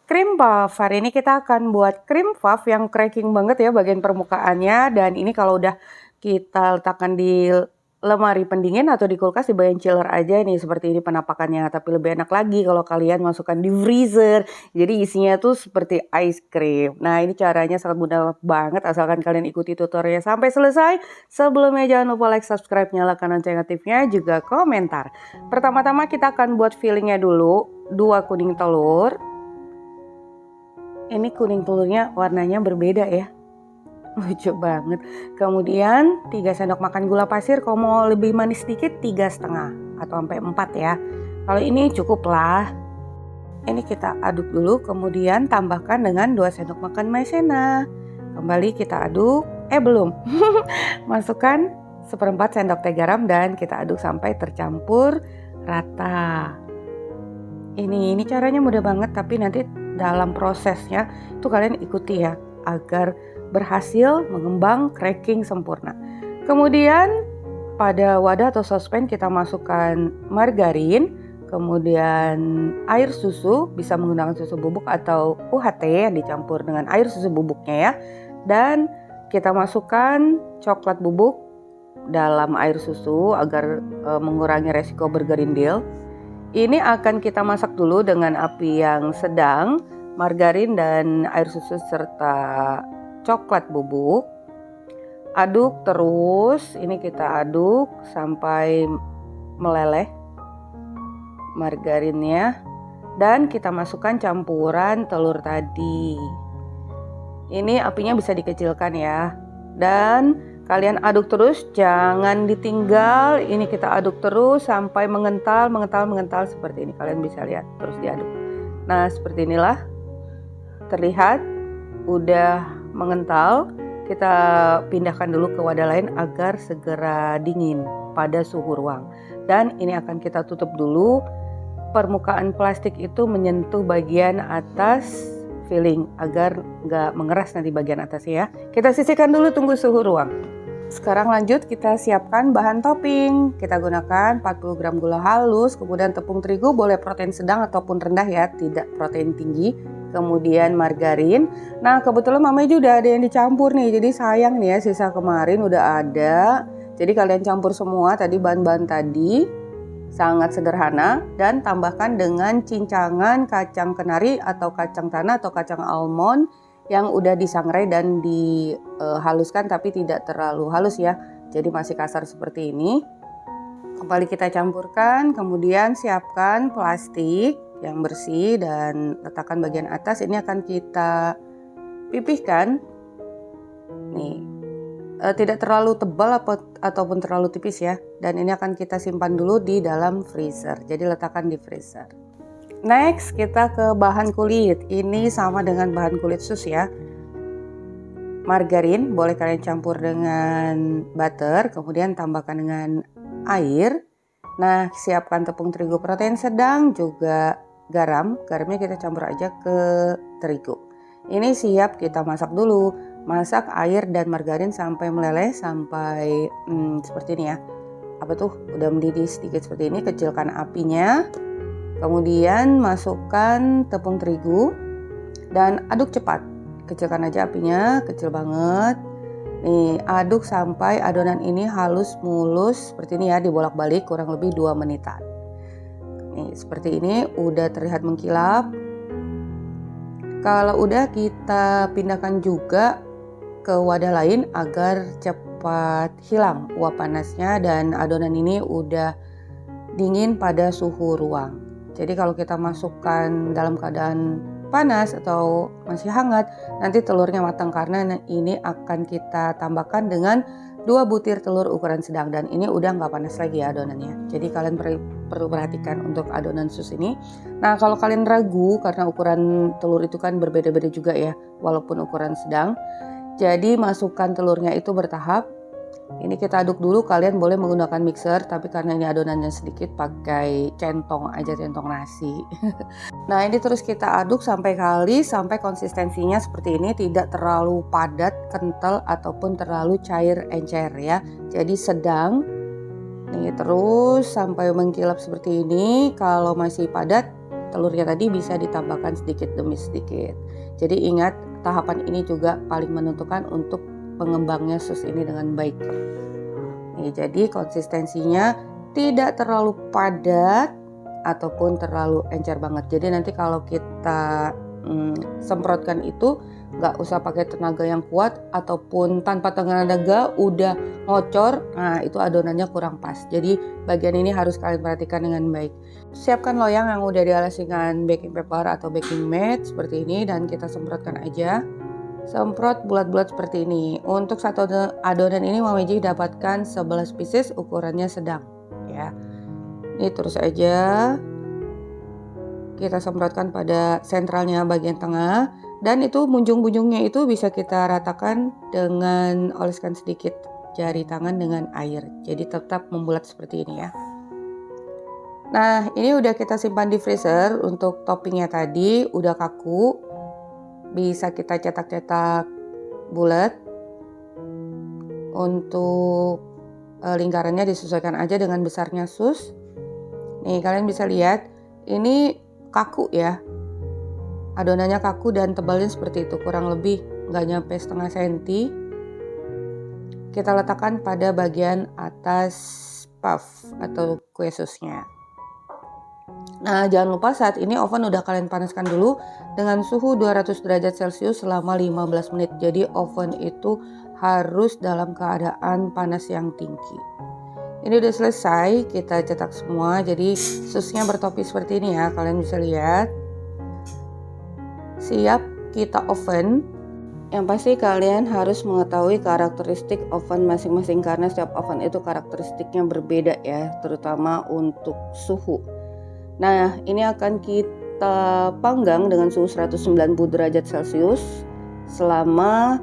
Cream puff, hari ini kita akan buat cream puff yang cracking banget ya bagian permukaannya. Dan ini kalau udah kita letakkan di lemari pendingin atau di kulkas di bagian chiller aja nih, seperti ini penampakannya. Tapi lebih enak lagi kalau kalian masukkan di freezer, jadi isinya tuh seperti ice cream. Nah, ini caranya sangat mudah banget asalkan kalian ikuti tutorialnya sampai selesai. Sebelumnya jangan lupa like, subscribe, nyalakan lonceng aktifnya, juga komentar. Pertama-tama kita akan buat fillingnya dulu. 2 kuning telur. Ini kuning telurnya warnanya berbeda ya, lucu banget. Kemudian 3 sendok makan gula pasir, kalau mau lebih manis sedikit 3,5 atau sampai 4 ya. Kalau ini cukup lah. Ini kita aduk dulu, kemudian tambahkan dengan 2 sendok makan maizena. Kembali kita aduk, belum. Masukkan 1/4 sendok teh garam dan kita aduk sampai tercampur rata. Ini caranya mudah banget, tapi nanti dalam prosesnya itu kalian ikuti ya agar berhasil mengembang cracking sempurna. Kemudian pada wadah atau sospen kita masukkan margarin, kemudian air susu, bisa menggunakan susu bubuk atau UHT yang dicampur dengan air susu bubuknya ya. Dan kita masukkan coklat bubuk dalam air susu agar mengurangi resiko bergerindil. Ini akan kita masak dulu dengan api yang sedang, margarin dan air susu serta coklat bubuk. Aduk terus, ini kita aduk sampai meleleh margarinnya. Dan kita masukkan campuran telur tadi. Ini apinya bisa dikecilkan ya. Dan kalian aduk terus, jangan ditinggal. Ini kita aduk terus sampai mengental seperti ini. Kalian bisa lihat, terus diaduk. Nah, seperti inilah. Terlihat udah mengental. Kita pindahkan dulu ke wadah lain agar segera dingin pada suhu ruang. Dan ini akan kita tutup dulu. Permukaan plastik itu menyentuh bagian atas filling agar nggak mengeras nanti bagian atasnya ya. Kita sisihkan dulu, tunggu suhu ruang. Sekarang lanjut kita siapkan bahan topping. Kita gunakan 40 gram gula halus, kemudian tepung terigu boleh protein sedang ataupun rendah ya, tidak protein tinggi. Kemudian margarin. Nah, kebetulan Mama juga udah ada yang dicampur nih, jadi sayang nih ya sisa kemarin udah ada. Jadi kalian campur semua tadi bahan-bahan tadi. Sangat sederhana, dan tambahkan dengan cincangan kacang kenari atau kacang tanah atau kacang almond yang udah disangrai dan dihaluskan tapi tidak terlalu halus ya, jadi masih kasar seperti ini. Kembali kita campurkan, kemudian siapkan plastik yang bersih dan letakkan bagian atas. Ini akan kita pipihkan nih, tidak terlalu tebal ataupun terlalu tipis ya. Dan ini akan kita simpan dulu di dalam freezer, jadi letakkan di freezer. Next, kita ke bahan kulit. Ini sama dengan bahan kulit sus ya. Margarin boleh kalian campur dengan butter, kemudian tambahkan dengan air. Nah, siapkan tepung terigu protein sedang, juga garam. Garamnya kita campur aja ke terigu. Ini siap kita masak dulu. Masak air dan margarin sampai meleleh, sampai seperti ini ya. Udah mendidih sedikit seperti ini. Kecilkan apinya. Kemudian masukkan tepung terigu dan aduk cepat. Kecilkan aja apinya, kecil banget. Nih, aduk sampai adonan ini halus mulus seperti ini ya, dibolak-balik kurang lebih 2 menitan. Nih, seperti ini udah terlihat mengkilap. Kalau udah, kita pindahkan juga ke wadah lain agar cepat hilang uap panasnya, dan adonan ini udah dingin pada suhu ruang. Jadi kalau kita masukkan dalam keadaan panas atau masih hangat, nanti telurnya matang, karena ini akan kita tambahkan dengan 2 butir telur ukuran sedang, dan ini udah nggak panas lagi ya adonannya. Jadi kalian perlu perhatikan untuk adonan sus ini. Nah, kalau kalian ragu karena ukuran telur itu kan berbeda-beda juga ya, walaupun ukuran sedang. Jadi masukkan telurnya itu bertahap. Ini kita aduk dulu, kalian boleh menggunakan mixer, tapi karena ini adonannya sedikit pakai centong aja, centong nasi. Nah, ini terus kita aduk sampai konsistensinya seperti ini, tidak terlalu padat, kental ataupun terlalu cair encer ya. Jadi sedang. Nih terus sampai mengkilap seperti ini. Kalau masih padat, telurnya tadi bisa ditambahkan sedikit demi sedikit. Jadi ingat, tahapan ini juga paling menentukan untuk pengembangnya sus ini dengan baik. Nih, jadi konsistensinya tidak terlalu padat ataupun terlalu encer banget. Jadi nanti kalau kita semprotkan itu nggak usah pakai tenaga yang kuat ataupun tanpa tenaga udah ngocor, nah itu adonannya kurang pas. Jadi bagian ini harus kalian perhatikan dengan baik. Siapkan loyang yang udah dialasi dengan baking paper atau baking mat seperti ini dan kita semprotkan aja. Semprot bulat-bulat seperti ini. Untuk satu adonan ini Mama Meji dapatkan 11 pieces, ukurannya sedang ya. Ini terus aja kita semprotkan pada sentralnya bagian tengah, dan itu bunjung-bunjungnya itu bisa kita ratakan dengan oleskan sedikit jari tangan dengan air. Jadi tetap membulat seperti ini ya. Nah, ini udah kita simpan di freezer. Untuk toppingnya tadi udah kaku, bisa kita cetak-cetak bulat. Untuk lingkarannya disesuaikan aja dengan besarnya sus. Nih, kalian bisa lihat ini kaku ya, adonannya kaku dan tebalnya seperti itu, kurang lebih nggak nyampe setengah senti. Kita letakkan pada bagian atas puff atau kue susnya. Nah, jangan lupa saat ini oven udah kalian panaskan dulu dengan suhu 200 derajat Celcius selama 15 menit. Jadi oven itu harus dalam keadaan panas yang tinggi. Ini udah selesai, kita cetak semua. Jadi susnya bertopi seperti ini ya, kalian bisa lihat. Siap kita oven. Yang pasti kalian harus mengetahui karakteristik oven masing-masing karena setiap oven itu karakteristiknya berbeda ya, terutama untuk suhu. Nah, ini akan kita panggang dengan suhu 190 derajat Celcius selama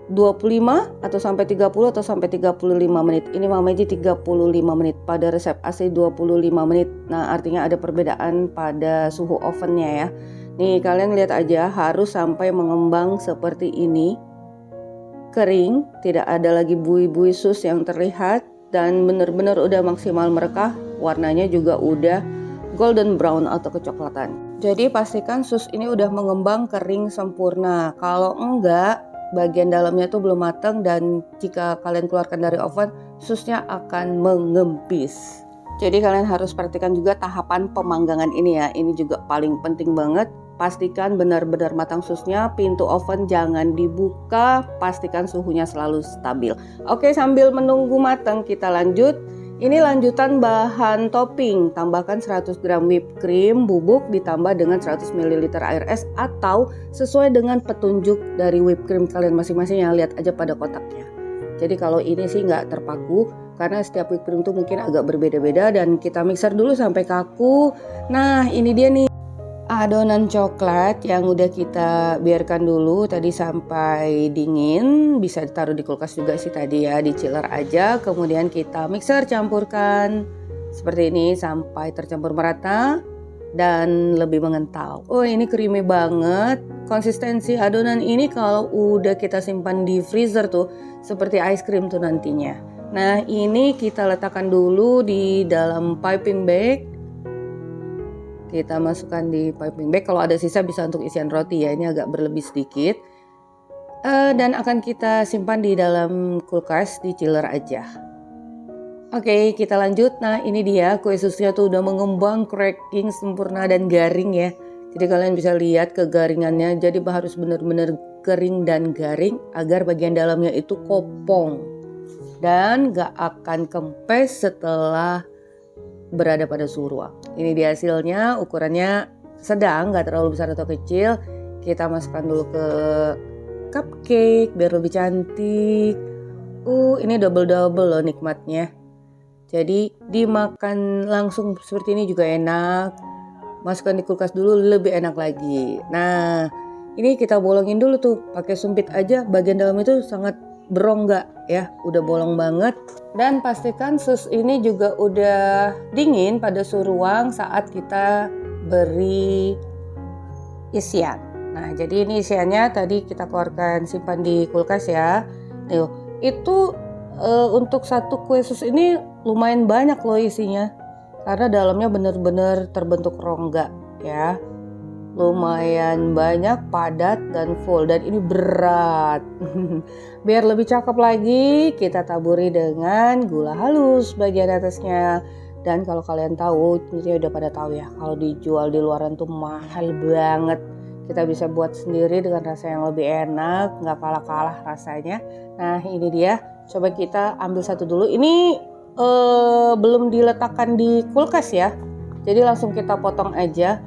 25 atau sampai 30 atau sampai 35 menit. Ini Mama Meji 35 menit. Pada resep asli 25 menit. Nah, artinya ada perbedaan pada suhu ovennya ya. Nih, kalian lihat aja, harus sampai mengembang seperti ini. Kering, tidak ada lagi buih-buih sus yang terlihat dan benar-benar udah maksimal merekah. Warnanya juga udah golden brown atau kecoklatan. Jadi pastikan sus ini udah mengembang, kering sempurna. Kalau enggak, bagian dalamnya tuh belum matang dan jika kalian keluarkan dari oven, susnya akan mengempis. Jadi kalian harus perhatikan juga tahapan pemanggangan ini ya. Ini juga paling penting banget. Pastikan benar-benar matang susnya, pintu oven jangan dibuka, pastikan suhunya selalu stabil. Oke, sambil menunggu matang kita lanjut. Ini lanjutan bahan topping, tambahkan 100 gram whipped cream bubuk ditambah dengan 100 ml air es atau sesuai dengan petunjuk dari whipped cream kalian masing-masing, yang lihat aja pada kotaknya. Jadi kalau ini sih nggak terpaku karena setiap whipped cream tuh mungkin agak berbeda-beda, dan kita mixer dulu sampai kaku. Nah, ini dia nih adonan coklat yang udah kita biarkan dulu tadi sampai dingin, bisa ditaruh di kulkas juga sih tadi ya, di chiller aja. Kemudian kita mixer, campurkan seperti ini sampai tercampur merata dan lebih mengental. Oh, ini creamy banget. Konsistensi adonan ini kalau udah kita simpan di freezer tuh seperti ice cream tuh nantinya. Nah, ini kita letakkan dulu di dalam piping bag. Kita masukkan di piping bag. Kalau ada sisa bisa untuk isian roti ya, ini agak berlebih sedikit. Dan akan kita simpan di dalam kulkas di chiller aja. Oke, kita lanjut. Nah, ini dia kue susnya tuh udah mengembang, cracking sempurna dan garing ya. Jadi kalian bisa lihat kegaringannya. Jadi harus benar-benar kering dan garing agar bagian dalamnya itu kopong dan gak akan kempes setelah berada pada suhu ruang. Ini dia hasilnya, ukurannya sedang, gak terlalu besar atau kecil. Kita masukkan dulu ke cupcake biar lebih cantik. Ini double-double loh nikmatnya. Jadi dimakan langsung seperti ini juga enak. Masukkan di kulkas dulu lebih enak lagi. Nah, ini kita bolongin dulu tuh, pakai sumpit aja. Bagian dalam itu sangat berongga ya, udah bolong banget. Dan pastikan sus ini juga udah dingin pada suhu ruang saat kita beri isian. Nah, jadi ini isiannya tadi kita keluarkan, simpan di kulkas ya. Itu untuk satu kue sus ini lumayan banyak loh isinya. karena dalamnya bener-bener terbentuk rongga ya. Lumayan banyak, padat, dan full, dan ini berat. Biar lebih cakep lagi, kita taburi dengan gula halus bagian atasnya. Dan kalau kalian tahu, ini udah pada tahu ya, kalau dijual di luaran tuh mahal banget. Kita bisa buat sendiri dengan rasa yang lebih enak, nggak kalah-kalah rasanya. Nah ini dia, coba kita ambil satu dulu. Ini belum diletakkan di kulkas ya, jadi langsung kita potong aja.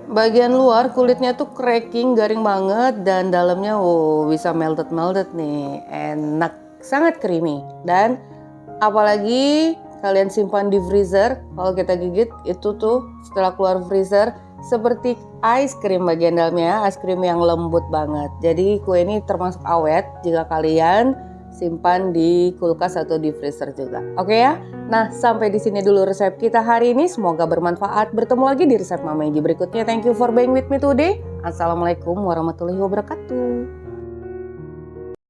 Bagian luar kulitnya tuh cracking, garing banget, dan dalamnya bisa melted nih, enak, sangat creamy. Dan apalagi kalian simpan di freezer, kalau kita gigit itu tuh setelah keluar freezer seperti ice cream bagian dalamnya, ice cream yang lembut banget. Jadi kue ini termasuk awet jika kalian simpan di kulkas atau di freezer juga. Oke ya? Nah, sampai di sini dulu resep kita hari ini. Semoga bermanfaat. Bertemu lagi di resep Mama Egi berikutnya. Thank you for being with me today. Assalamualaikum warahmatullahi wabarakatuh.